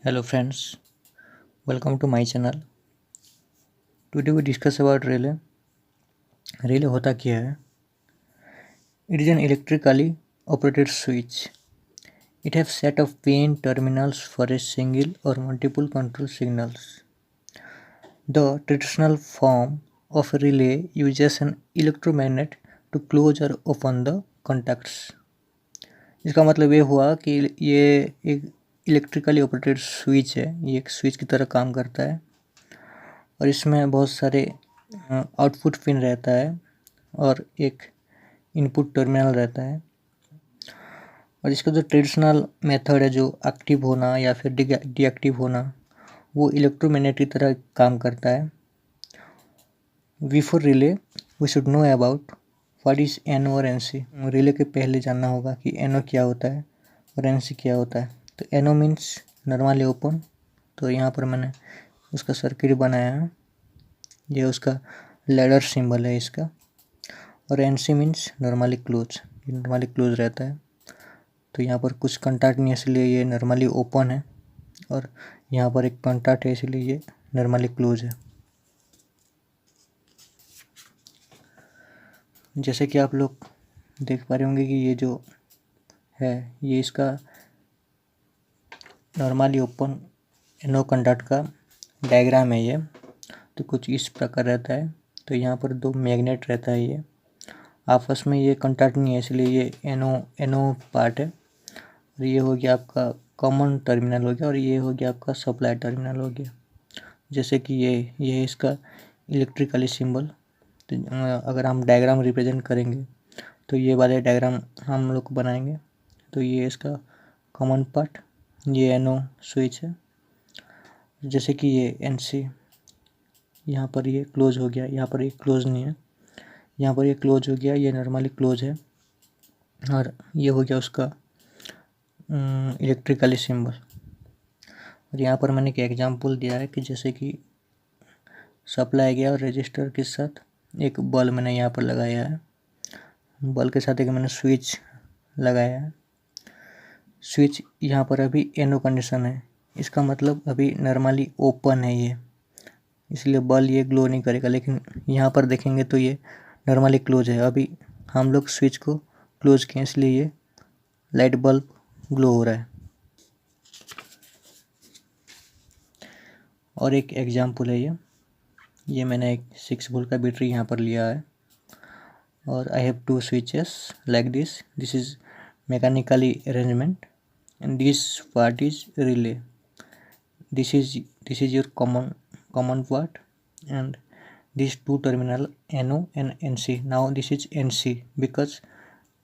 Hello friends, welcome to my channel. Today we discuss about relay. Relay होता क्या है? It is an electrically operated switch. It has set of pin terminals for a single or multiple control signals. The traditional form of a relay uses an electromagnet to close or open the contacts. इसका मतलब ये हुआ कि ये एक electrically operated switch है। ये एक स्विच की तरह काम करता है और इसमें बहुत सारे आउटपुट पिन रहता है और एक इनपुट टर्मिनल रहता है। और इसका जो ट्रेडिशनल मेथड है, जो एक्टिव होना या फिर डीएक्टिव होना, वो इलेक्ट्रोमैग्नेट की तरह काम करता है। Before relay we should know about what is NO और एनसी। रिले के पहले जानना होगा कि एनओ क्या होता है और एनसी क्या होता है। तो एनओ मीन्स नॉर्मली ओपन, तो यहाँ पर मैंने उसका सर्किट बनाया है। ये उसका लैडर सिंबल है इसका। और एनसी मीन्स नॉर्मली क्लोज, ये नॉर्मली क्लोज रहता है। तो यहाँ पर कुछ कॉन्टैक्ट नहीं है इसलिए ये नॉर्मली ओपन है, और यहाँ पर एक कॉन्टैक्ट है इसलिए ये नॉर्मली क्लोज है। जैसे कि आप लोग देख पा रहे होंगे कि ये जो है ये इसका नॉर्मली ओपन एनो कॉन्टैक्ट का डायग्राम है ये। तो कुछ इस प्रकार रहता है। तो यहाँ पर दो मैग्नेट रहता है, ये आपस में ये कॉन्टैक्ट नहीं है इसलिए ये एनो पार्ट है। और ये हो गया आपका कॉमन टर्मिनल हो गया, और ये हो गया आपका सप्लाई टर्मिनल हो गया। जैसे कि ये है इसका इलेक्ट्रिकली सिंबल। तो अगर हम डायग्राम रिप्रेजेंट करेंगे तो ये वाले डायग्राम हम लोग बनाएंगे। तो ये इसका कॉमन पार्ट, ये एनो स्विच है। जैसे कि ये एनसी, यहाँ पर ये क्लोज हो गया, यहाँ पर ये क्लोज नहीं है, यहाँ पर ये क्लोज हो गया, ये नॉर्मली क्लोज है। और ये हो गया उसका इलेक्ट्रिकली सिंबल। और यहाँ पर मैंने एक एग्जांपल दिया है कि जैसे कि सप्लाई गया और रजिस्टर के साथ एक बल्ब मैंने यहाँ पर लगाया है, बल्ब के साथ एक मैंने स्विच लगाया है। स्विच यहाँ पर अभी एनो कंडीशन है, इसका मतलब अभी नॉर्मली ओपन है ये, इसलिए बल्ब ये ग्लो नहीं करेगा। लेकिन यहाँ पर देखेंगे तो ये नॉर्मली क्लोज है। अभी हम लोग स्विच को क्लोज किए इसलिए ये लाइट बल्ब ग्लो हो रहा है। और एक एग्जांपल है ये मैंने एक 6 वोल्ट का बैटरी यहाँ पर लिया है, और I have 2 switches like this is mechanically arrangement and this part is relay. This is your common part, and these two terminal NO and NC. Now this is NC because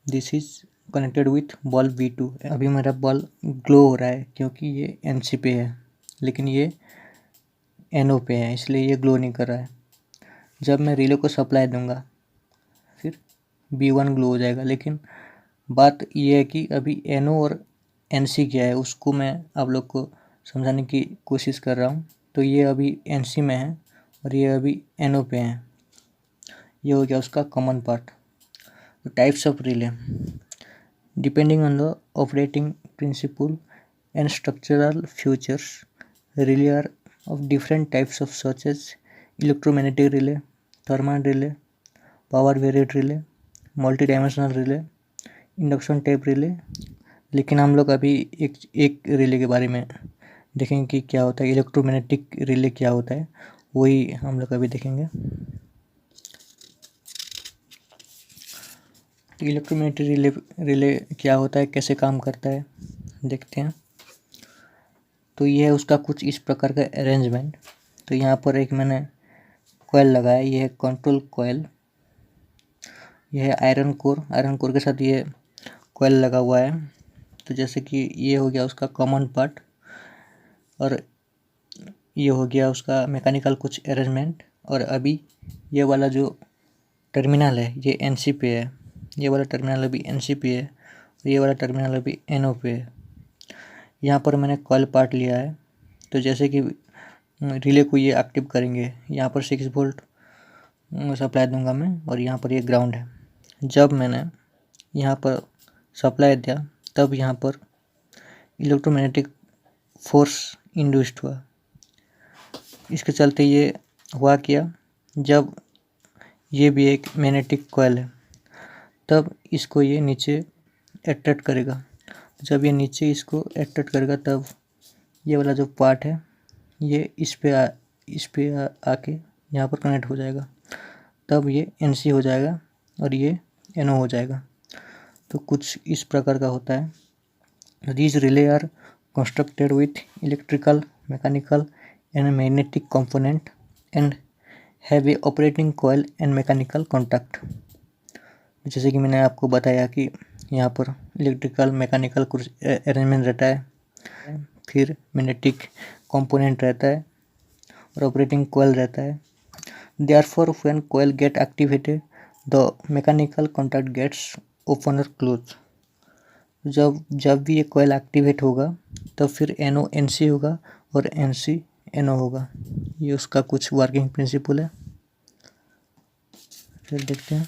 this is connected with bulb V2। अभी मेरा bulb glow हो रहा है क्योंकि ये NC पे है, लेकिन ये NO पे है इसलिए ये ग्लो नहीं कर रहा है। जब मैं रिले को सप्लाई दूंगा फिर B1 ग्लो हो जाएगा। लेकिन बात ये है कि अभी NO और NC क्या है उसको मैं आप लोग को समझाने की कोशिश कर रहा हूँ। तो ये अभी NC में है और ये अभी NO पे है। ये हो गया उसका common part. Types of relay depending on the operating principle and structural features, relay are of different types of such as electromagnetic relay, thermal relay, power variate relay, multi dimensional relay, induction type relay. लेकिन हम लोग अभी एक relay के बारे में देखेंगे कि क्या होता है, इलेक्ट्रोमैग्नेटिक रिले क्या होता है, वही हम लोग अभी देखेंगे। तो इलेक्ट्रोमैग्नेटिक रिले क्या होता है, कैसे काम करता है, देखते हैं। तो ये है उसका कुछ इस प्रकार का अरेंजमेंट। तो यहाँ पर एक मैंने कॉइल लगाया, ये है कंट्रोल कॉइल, ये है आयरन कोर के साथ ये कॉइल लगा हुआ है। तो जैसे कि ये हो गया उसका कॉमन पार्ट, और ये हो गया उसका मैकेनिकल कुछ अरेंजमेंट। और अभी ये वाला जो टर्मिनल है ये NC पे है, ये वाला टर्मिनल अभी NC पे है, और ये वाला टर्मिनल अभी NO पे है। यहाँ पर मैंने कॉइल पार्ट लिया है। तो जैसे कि रिले को ये एक्टिव करेंगे, यहाँ पर 6 वोल्ट सप्लाई दूंगा मैं, और यहाँ पर ये ग्राउंड है। जब मैंने यहाँ पर सप्लाई दिया तब यहाँ पर इलेक्ट्रोमैग्नेटिक फोर्स इंड्यूस्ड हुआ। इसके चलते ये हुआ क्या, जब ये भी एक मैग्नेटिक कॉइल है तब इसको ये नीचे अट्रैक्ट करेगा। जब ये नीचे इसको अट्रैक्ट करेगा तब ये वाला जो पार्ट है ये इस पे आके यहाँ पर कनेक्ट हो जाएगा, तब ये NC हो जाएगा और ये NO हो जाएगा। तो कुछ इस प्रकार का होता है। These relay are constructed with electrical, mechanical and magnetic component and have a operating coil and mechanical contact। जैसे कि मैंने आपको बताया कि यहाँ पर इलेक्ट्रिकल मैकेनिकल कुछ अरेंजमेंट रहता है, फिर मैग्नेटिक कंपोनेंट रहता है और ऑपरेटिंग कॉइल रहता है। Therefore, when coil get activated, the mechanical contact gets open or closed। जब भी ये कॉइल एक्टिवेट होगा तब फिर NO NC होगा और NC NO होगा। ये उसका कुछ वर्किंग प्रिंसिपल है। फिर देखते हैं।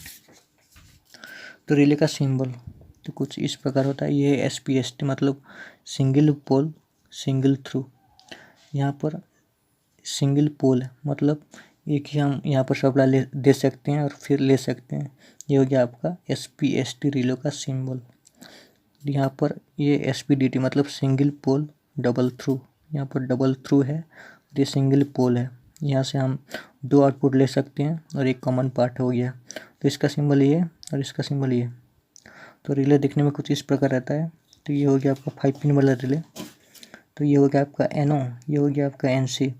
तो रिले का सिंबल तो कुछ इस प्रकार होता है। ये SPST मतलब सिंगल पोल सिंगल थ्रू। यहाँ पर सिंगल पोल है मतलब एक ही हम यहाँ पर सप्लाई दे सकते हैं और फिर ले सकते हैं। ये हो गया आपका SPST रिले का सिंबल। यहाँ पर ये SPDT मतलब सिंगल पोल डबल थ्रू। यहाँ पर डबल थ्रू है और ये सिंगल पोल है। यहाँ से हम 2 आउटपुट ले सकते हैं और एक कॉमन पार्ट हो गया। तो इसका सिंबल ये और इसका सिंबल ये। तो रिले दिखने में कुछ इस प्रकार रहता है। तो ये हो गया आपका 5 पिन वाला रिले। तो ये हो गया आपका NO, ये हो गया आपका NC।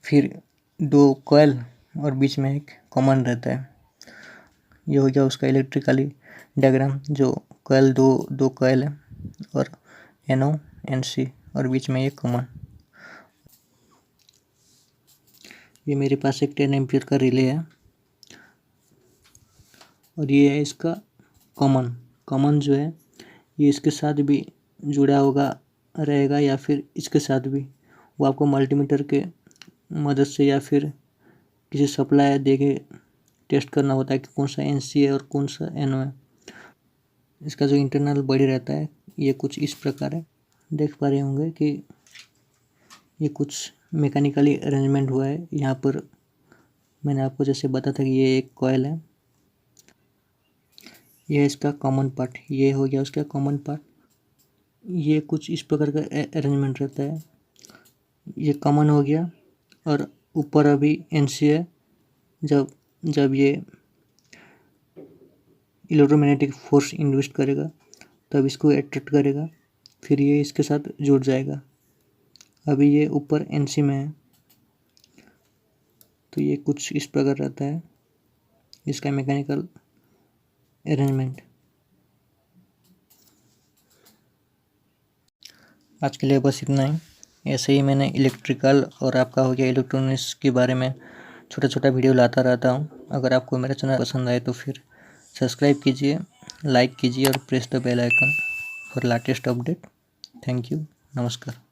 फिर 2 कॉइल और बीच में एक कॉमन रहता है। ये हो गया उसका इलेक्ट्रिकली डायग्राम, जो कॉइल दो कॉइल है और NO NC और बीच में ये कॉमन। ये मेरे पास एक 10 एम्पियर का रिले है और ये है इसका कॉमन जो है ये इसके साथ भी जुड़ा होगा रहेगा या फिर इसके साथ भी, वो आपको मल्टीमीटर के मदद से या फिर किसी सप्लाई दे के टेस्ट करना होता है कि कौन सा NC है और कौन सा NO है। इसका जो इंटरनल बॉडी रहता है ये कुछ इस प्रकार है। देख पा रहे होंगे कि ये कुछ मैकेनिकली अरेंजमेंट हुआ है। यहाँ पर मैंने आपको जैसे बताया था कि ये एक कॉइल है, ये है इसका कॉमन पार्ट, ये हो गया उसका कॉमन पार्ट। ये कुछ इस प्रकार का अरेंजमेंट रहता है। ये कॉमन हो गया और ऊपर अभी NC है। जब ये इलेक्ट्रोमैग्नेटिक फोर्स इंड्यूस करेगा तब इसको अट्रैक्ट करेगा, फिर ये इसके साथ जुड़ जाएगा। अभी ये ऊपर NC में है। तो ये कुछ इस प्रकार रहता है इसका मैकेनिकल अरेंजमेंट। आज के लिए बस इतना ही। ऐसे ही मैंने इलेक्ट्रिकल और आपका हो गया इलेक्ट्रॉनिक्स के बारे में छोटा छोटा वीडियो लाता रहता हूँ। अगर आपको मेरा चैनल पसंद आए तो फिर सब्सक्राइब कीजिए, लाइक कीजिए और press the bell icon for latest update. Thank you, नमस्कार।